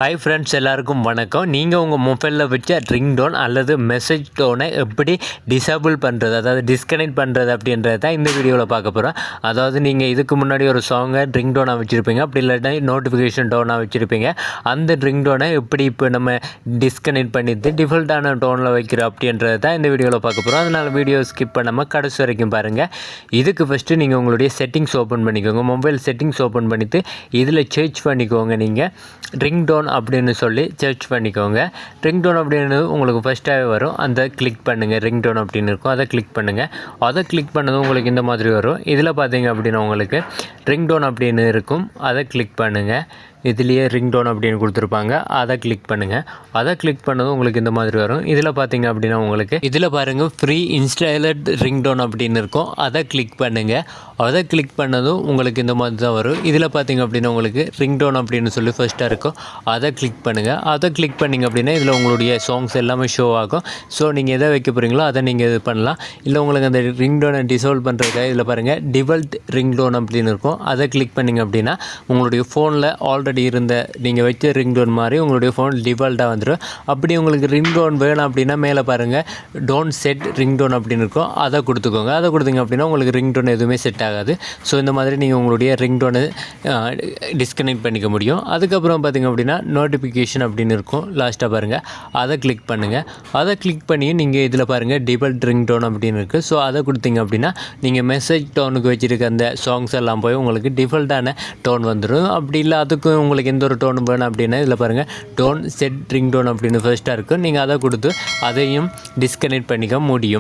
Hi friends, எல்லாருக்கும் வணக்கம். நீங்கள் உங்கள் மொபைலில் வச்ச ரிங்டோன் அல்லது மெசேஜ் டோனை எப்படி டிசேபிள் பண்ணுறது, அதாவது டிஸ்கனெக்ட் பண்ணுறது அப்படின்றது தான் இந்த வீடியோவில் பார்க்க போகிறோம். அதாவது நீங்கள் இதுக்கு முன்னாடி ஒரு சாங்கை ரிங்டோனாக வச்சுருப்பீங்க, அப்படி இல்லாட்டா நோட்டிஃபிகேஷன் டோனாக வச்சுருப்பீங்க. அந்த ரிங்டோனை எப்படி இப்போ நம்ம டிஸ்கனெக்ட் பண்ணிட்டு டிஃபால்ட்டான டோனில் வைக்கிறோம் அப்படின்றது தான் இந்த வீடியோவில் பார்க்க போகிறோம். அதனால் வீடியோ ஸ்கிப் பண்ணாமல் கடைசி வரைக்கும் பாருங்கள். இதுக்கு ஃபஸ்ட்டு நீங்கள் உங்களுடைய செட்டிங்ஸ் ஓப்பன் பண்ணிக்கோங்க. மொபைல் செட்டிங்ஸ் ஓப்பன் பண்ணிவிட்டு இதில் சர்ச் பண்ணிக்கோங்க. நீங்கள் ரிங்டோன் அப்படின்னு சொல்லி சர்ச் பண்ணிக்கோங்க. ரிங்டோன் அப்படின்னு உங்களுக்கு ஃபஸ்ட்டாகவே வரும். அந்த கிளிக் பண்ணுங்கள். ரிங்டோன் அப்படின்னு இருக்கும், அதை கிளிக் பண்ணுங்கள். அதை கிளிக் பண்ணதும் உங்களுக்கு இந்த மாதிரி வரும். இதில் பார்த்தீங்க அப்படின்னா உங்களுக்கு ரிங்டோன் அப்படின்னு இருக்கும், அதை கிளிக் பண்ணுங்கள். இதுலேயே ரிங்டோன் அப்படின்னு கொடுத்துருப்பாங்க, அதை கிளிக் பண்ணுங்கள். அதை கிளிக் பண்ணதும் உங்களுக்கு இந்த மாதிரி வரும். இதில் பார்த்தீங்க அப்படின்னா உங்களுக்கு இதில் பாருங்கள் ஃப்ரீ இன்ஸ்டாலட் ரிங்டோன் அப்படின்னு இருக்கும், அதை கிளிக் பண்ணுங்கள். அதை கிளிக் பண்ணதும் உங்களுக்கு இந்த மாதிரி தான் வரும். இதில் பார்த்தீங்க அப்படின்னா உங்களுக்கு ரிங்டோன் அப்படின்னு சொல்லி ஃபஸ்ட்டாக இருக்கும், அதை கிளிக் பண்ணுங்கள். அதை கிளிக் பண்ணிங்க அப்படின்னா இதில் உங்களுடைய சாங்ஸ் எல்லாமே ஷோ ஆகும். ஸோ நீங்கள் எதை வைக்க போகிறீங்களோ அதை நீங்கள் இது பண்ணலாம். இல்லை உங்களுக்கு அந்த ரிங்டோனை டிசேபிள் பண்ணுறதுக்காக இதில் பாருங்கள் டிஃபால்ட் ரிங்டோன் அப்படின்னு இருக்கும், அதை கிளிக் பண்ணிங்க அப்படின்னா உங்களுடைய ஃபோனில் ஆல்ரெடி இருந்த நீங்கள் வச்ச ரிங்டோன் மாதிரி உங்களுடைய ஃபோன் டிஃபால்ட்டாக வந்துடும். அப்படி உங்களுக்கு ரிங்டோன் வேணும் அப்படின்னா மேலே பாருங்கள் டோன்ட் செட் ரிங்டோன் அப்படின்னு இருக்கும், அதை கொடுத்துக்கோங்க. அதை கொடுத்தீங்க அப்படின்னா உங்களுக்கு ரிங்டோன் எதுவுமே செட் ஆகாது. ஸோ இந்த மாதிரி நீங்கள் உங்களுடைய ரிங்டோனை டிஸ்கனெக்ட் பண்ணிக்க முடியும். அதுக்கப்புறம் பார்த்திங்க அப்படின்னா நோட்டிஃபிகேஷன் அப்படின்னு இருக்கும், லாஸ்ட்டாக பாருங்கள் அதை கிளிக் பண்ணுங்கள். அதை கிளிக் பண்ணி நீங்கள் இதில் பாருங்கள் டிஃபால்ட் ரிங்டோன் அப்படின்னு இருக்குது. ஸோ அதை கொடுத்தீங்க அப்படின்னா நீங்கள் மெசேஜ் டோனுக்கு வச்சுருக்க அந்த சாங்ஸ் எல்லாம் போய் உங்களுக்கு டிஃபால்ட்டான டோன் வந்துடும். அப்படி இல்லை அதுக்கும் உங்களுக்கு எந்த ஒரு டோன் வேணும் அப்படின்னா இதில் பாருங்கள் டோன் செட் ரிங்டோன் அப்படின்னு ஃபர்ஸ்ட்டாக இருக்கும், நீங்கள் அதை கொடுத்து அதையும் டிஸ்கனெக்ட் பண்ணிக்க முடியும்.